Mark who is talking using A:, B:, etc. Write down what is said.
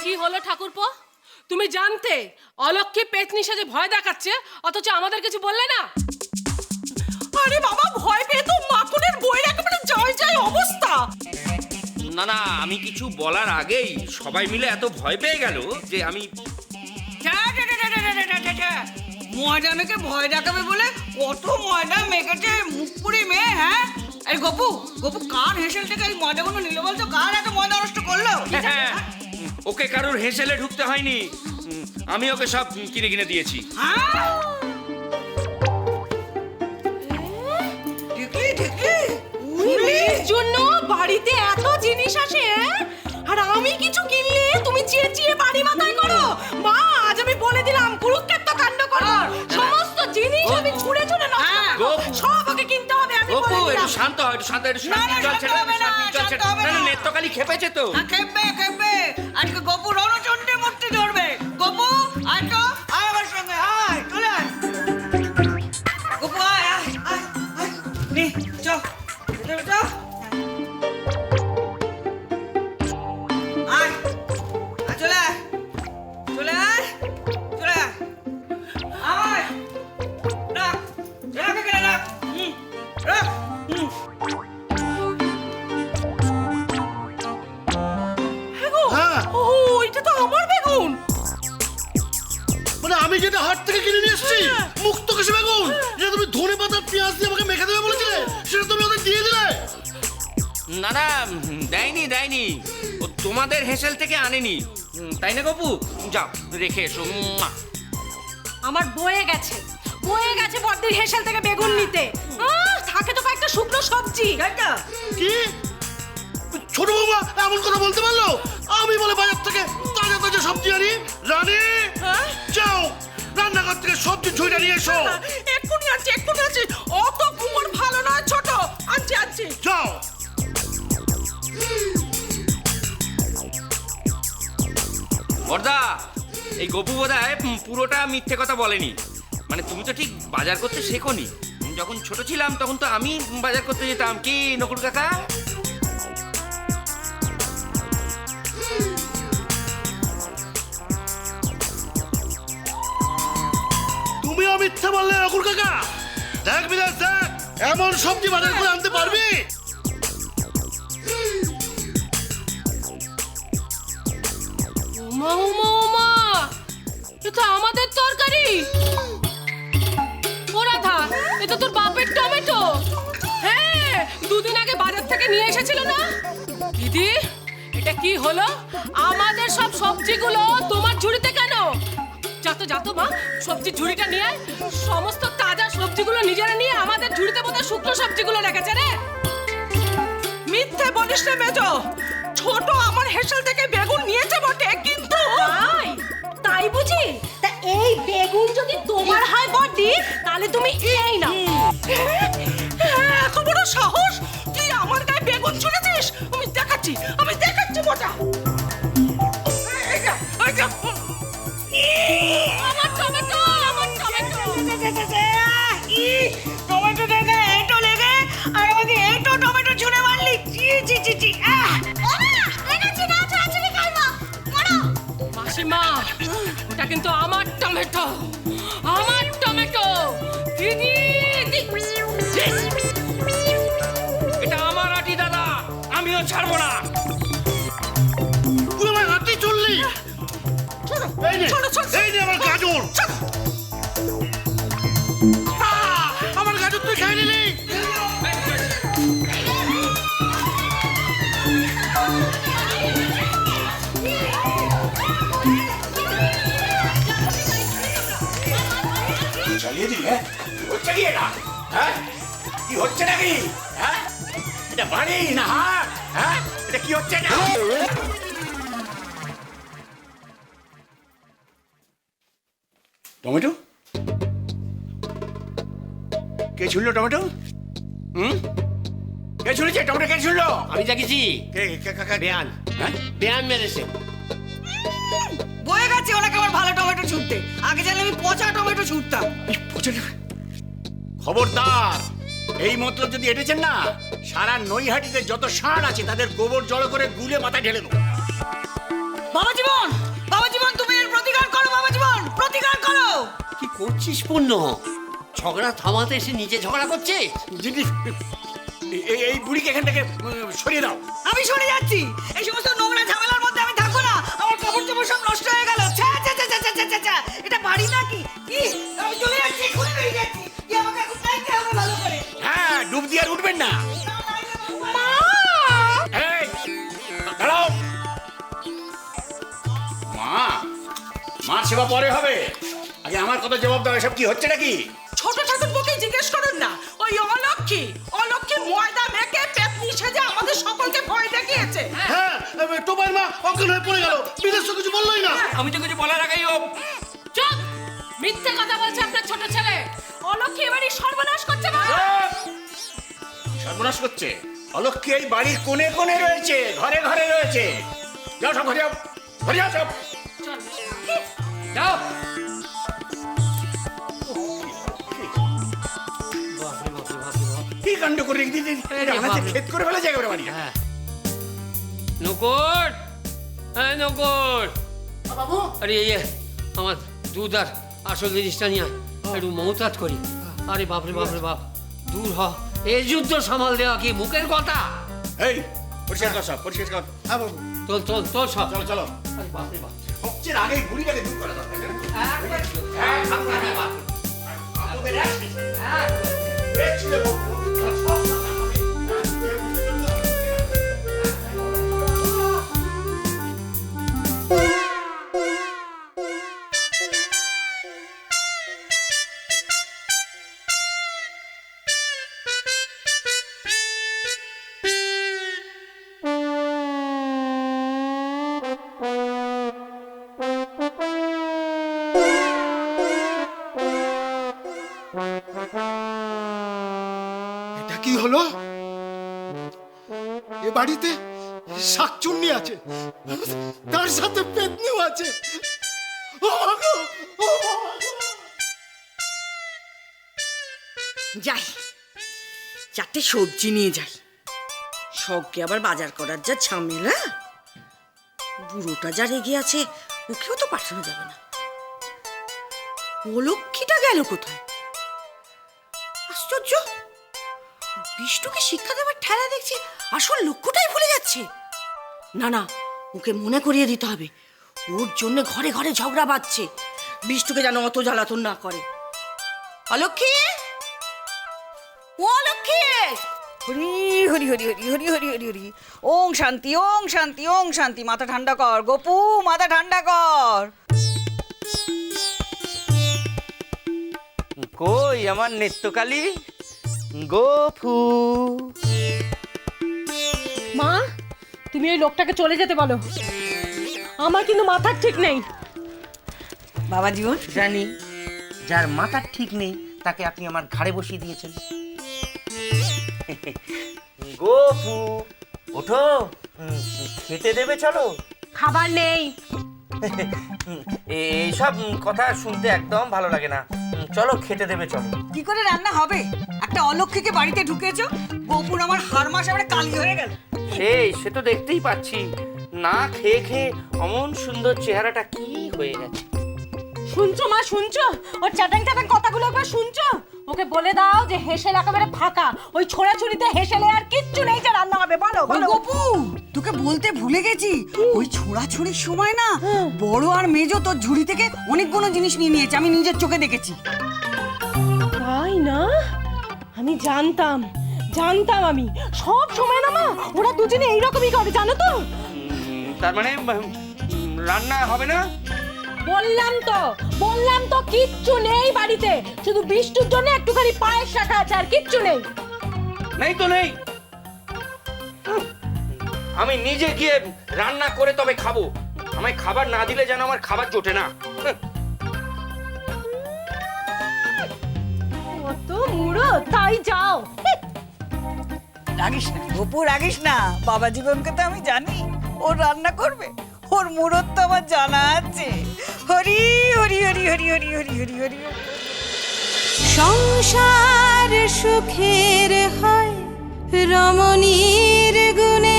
A: কি হলো ঠাকুরপো? তুমি জানতে অলক্ষী পেতনি সাজে ভয় দেখাচ্ছে, অথচ আমাদের কিছু বললে না?
B: আরে বাবা, ভয় পেয়ে তো মাকুনের বইয়ের একেবারে জয় জয় অবস্থা।
C: না না, আমি কিছু বলার আগেই সবাই মিলে এত ভয় পেয়ে গেল যে আমি
B: ময়দা মেখে ভয় দেখাবে বলে কত ময়দা মেখেছে মুখপুরি মেয়ে। হ্যাঁ, এই গপু গপু কার হেসেল থেকে এই ময়দাগুলো নিল বলতো? কার এত ময়দা নষ্ট করলো?
C: হ্যাঁ, ওকে কারোর হেসেলে ঢুকতে হয়নি, আমি ওকে সব কিনে কিনে দিয়েছি।
B: দেখলি দেখলি,
A: মেয়ের জন্য বাড়িতে এত জিনিস আসে, আর আমি কিছু কিনলে তুমি চেঁচিয়ে বাড়ি মাথায় করো। মা, আজ আমি বলে দিলাম কুরুক্ষেত্র কাণ্ড করো। সমস্ত জিনিস আমি ছুঁড়ে ছুঁড়ে নষ্ট করব, সব ওকে কিনতে হবে। আমি বলে দিলাম।
C: একটু শান্ত হয়, একটু শান্ত, একটু শান্ত চলছে না, নেত্রকালী খেপেছে তো।
B: খেপবে খেপবে, আজকে গপু রণচণ্ডী মূর্তি ধরবে। গপু আয় তো, আয় আমার সঙ্গে, আয় চলে আয়। গপু আয় আয় আয় আয়, নে চল চল চল, আয় আয়, চলে আয় চলে আয় চলে আয়, আয় রাখ রাখ এখানে রাখ, রাখ। ও, এটা তো আমার বেগুন।
D: মানে আমি যেটা হাট থেকে কিনে নিয়ে এসেছি মুক্ত কেশে বেগুন, যেটা তুমি ধনে পাতা পেঁয়াজ দিয়ে আমাকে মেখে দেবে বলেছিলে, সেটা তুমি ওদের দিয়ে দিলে।
C: না না, দেয়নি দেয়নি, ও তোমাদের হেসেল থেকে আনেনি, তাই না গপু? যাও রেখে এসো।
A: আমার বয়ে গেছে বড়দির হেসেল থেকে বেগুন নিতে। থাকে তো কয়েকটা শুকনো সবজি।
D: কি ছোট বৌমা এমন কথা বলতে পারলো? আমি বলে বাজার থেকে তাজা তাজা সবজি আনি। রানী, যাও রান্নাঘর থেকে সবজি ঝুইটা নিয়ে এসো।
B: এক্ষুনি আনছি। অত কুমোর ভালো নয় ছোট, আনছি।
D: যাও।
C: বর্দা, এই গপু বোধহয় পুরোটা মিথ্যে কথা বলেনি। মানে তুমি তো ঠিক বাজার করতে শেখোনি। যখন ছোট ছিলাম তখন তো আমি বাজার করতে যেতাম, কি নকুল কাকা?
D: তুমিও মিথ্যে বললে নকুল কাকা? দেখ বিদেশ দেখ, এমন সবজি বাজার করে আনতে পারবি?
A: উমা, এটা আমাদের তরকারি। ও রাধা, এটা তোর বাপের টমেটো। হ্যাঁ, দুদিন আগে বাজার থেকে নিয়ে এসেছিল না? দিদি, এটা কি হলো? আমাদের সব সবজিগুলো তোমার ঝুড়িতে কেন? যাতো মা, সবজির ঝুড়িটা নিয়ে আয়। সমস্ত তাজা সবজিগুলো নিজেরা নিয়ে আমাদের ঝুড়িতে বোধহয় শুকনো সবজিগুলো রেখেছে রে।
B: মিথ্যে বলিস না মেজো, ছোট আমার হেসেল থেকে বেগুন নিয়েছে বটে, কিন্তু
A: তাই বুঝি? তা এই বেগুন যদি তোমার হয় বড়দি, তাহলে তুমি এই নাও।
B: এত বড় সাহস, তুই আমার গায়ে বেগুন ছুঁড়েছিস? আমি দেখাচ্ছি মোটা।
A: আমার টমেটো।
B: টমেটো দেখে এটো লেগে আর আমাকে এটো টমেটো ছুঁড়ে মারলি। জি
A: মাসিমা, ওটা কিন্তু আমার টমেটো। দিদি,
C: এটা আমার আটি দাদা, আমিও ছাড়বো না।
D: তুই আমার হাতে চললি। এই নে আমার গাজর। আমার গাজর তুই খাই নিলি।
E: চালিয়ে দিই। হ্যাঁ, কি হচ্ছে কি এটা? হ্যাঁ, কি হচ্ছে নাকি? হ্যাঁ, এটা বাড়ি না হাট? হ্যাঁ, এটা কি হচ্ছে এটা? টমেটো কে ছুড়লো? টমেটো কে ছুড়েছে? টমেটো কে ছুড়লো?
F: আমি দেখেছি, বেয়ান।
E: হ্যাঁ,
F: বেয়ান মেরেছে।
B: বয়ে গেছে ওনাকে আমার ভালো টমেটো ছুটতে। আগে জানলে আমি পচা টমেটো ছুটতাম।
E: খবরদার, এই মতলব যদি এটেছেন না, সারা নৈহাটিতে যত ষাঁড় আছে তাদের গোবর জড়ো করে গুলে মাথায় ঢেলে দেবো।
B: বাবা জীবন তুমি এর প্রতিকার করো, বাবা জীবন প্রতিকার করো।
F: কি করছিস পূর্ণ? ঝগড়া থামাতে এসে নিজে ঝগড়া করছে।
E: দিদি এই বুড়িকে এখান থেকে সরিয়ে দাও।
B: আমি সরে যাচ্ছি, এই সমস্ত নোংরা ঝামেলার মধ্যে আমি থাকবো না। আমার কাপড় চোপড় সব নষ্ট হয়ে গেল। ছ্যা ছ্যা ছ্যা ছ্যা ছ্যা ছ্যা ছ্যা। এটা বাড়ি নাকি? কি আমি চলে যাচ্ছি, এক্ষুনি বেরিয়ে যাচ্ছি। কি আমাকে এখন চাইতে হবে ভালো করে।
E: হ্যাঁ, ডুব দিয়ে আর উঠবেন না। এই, দাঁড়াও। মা সেবা পরে হবে, আগে আমার কথা জবাব দাও। এসব কি হচ্ছে নাকি?
G: ছোট ঠাকুরকে জিজ্ঞেস করুন না। ওই অলক্ষী ময়দা মেখে পেতনি সেজে আমাদের সকলকে ভয় দেখিয়েছে।
D: হ্যাঁ, টোপার মা অজ্ঞান হয়ে পড়ে গেল, বিদেশ তো কিছু বললোই না।
C: আমি তো কিছু বলার আগেই ও
A: চুপ! মিথ্যে কথা বলছে আপনার ছোট ছেলে। অলক্ষী এবারই সর্বনাশ করছে না।
E: সর্বনাশ করছে। অলক্ষ্মী এই বাড়ির কোণে কোণে রয়েছে, ঘরে ঘরে রয়েছে। যাও সব ঘরে যাও, ঘরে যাও সব।
C: যাও।
E: কি কাণ্ড করে রেখে দিদি, ক্ষেত করে ফেলে যায় বাড়ি।
F: হ্যাঁ নকুর, হ্যাঁ নকুর।
D: বাবু,
F: আরে আমার দুধ আর আসল জিনিসটা নিয়ে আয়। একটু মৌতাত করি। আরে বাপরে বাপ, দূর হ। এই যুদ্ধ সামাল দেওয়া কি মুখের কথা?
E: এই পরিষ্কার কর সব, পরিষ্কার কর।
D: হ্যাঁ বাবু।
F: তোল সব।
E: চলো চলো।
F: আরে বাপরে বাপ।
E: সবচেয়ে আগে বুড়িটাকে দূর করা দরকার।
D: এটা কি হলো? এ বাড়িতে শাকচুন্নি আছে, তার সাথে পেতনিও আছে। ও মা গো, ও মা গো।
B: যাই, 4টে সবজি নিয়ে যাই। সবকে আবার বাজার করার যা ঝামেলা। বুড়োটা যা রেগে আছে, ওকেও তো পাঠানো যাবে না। অলক্ষীটা গেল কোথায়? আশ্চর্য, বিষ্টুকে শিক্ষা দেওয়ার ঠেলা দেখছি আসল লক্ষ্যটাই ভুলে যাচ্ছে। না না, ওকে মনে করিয়ে দিতে হবে। ওর জন্য ঘরে ঘরে ঝগড়া বাঁধছে। বিষ্টুকে যেন অত জ্বালাতন না করে। অলক্ষী, ও অলক্ষী! হরি হরি হরি হরি হরি হরি হরি হরি। ওং শান্তি, ওং শান্তি, ওং শান্তি। মাথা ঠান্ডা কর গোপু, মাথা ঠান্ডা কর।
C: কই আমার নেত্যকালী গোফু?
A: মা, তুমি ওই লোকটাকে চলে যেতে বলো। আমার কিন্তু মাথার ঠিক নেই।
B: বাবা জীবন,
H: জানি, যার মাথার ঠিক নেই তাকে আপনি আমার ঘাড়ে বসিয়ে দিয়েছেন। গোপু ওঠো, খেতে দেবে চলো।
A: খাবার নেই।
H: এইসব কথা শুনতে একদম ভালো লাগে না। চলো খেতে দেবে চলো।
B: কি করে রান্না হবে? একটা অলক্ষীকে বাড়িতে ঢুকেছো, গোপুর আমার হাড় মাস এবারে কালি হয়ে গেল।
H: সে তো দেখতেই পাচ্ছি, না খেয়ে খেয়ে অমন সুন্দর চেহারাটা কি হয়ে গেছে।
A: শুনছো মা, শুনছো? ওর চ্যাটাং চ্যাটাং কথাগুলো একবার শুনছো? ওকে বলে দাও যে হেসেল একেবারে ফাঁকা। ওই ছোড়াছুড়িতে হেসেলে আর কিচ্ছু নেই যে রান্না হবে। বলো বলো।
B: গোপু, তোকে বলতে ভুলে গেছি, ওই ছোড়াছুড়ির সময় না বড় আর মেজো তোর ঝুড়ি থেকে অনেকগুলো জিনিস নিয়ে নিয়েছে। আমি নিজের চোখে দেখেছি।
A: তাই না? আমি জানতাম আমি সব সময় না মা, ওরা দুজনে এইরকমই করে, জানো তো?
C: তার মানে রান্না হবে না?
A: বললাম তো কিচ্ছু নেই বাড়িতে। শুধু বিষ্টুর জন্য একটুখানি পায়েস রাখা আছে, আর কিচ্ছু নেই।
C: নেই তো নেই। আমি নিজে গিয়ে রান্না করে তবে খাবো। আমায় খাবার না দিলে যেন আমার খাবার জোটে না।
A: কত মুড়ো, তাই যাও।
B: রাগিস না গোপু, রাগিস না। বাবা জীবনকে তো আমি জানি, ও রান্না করবে। ওর মুরত তো আমার জানা আছে। হরি হরি হরি হরি হরি হরি হরি হরি।
I: সংসার সুখের হয় রমণীর গুণে।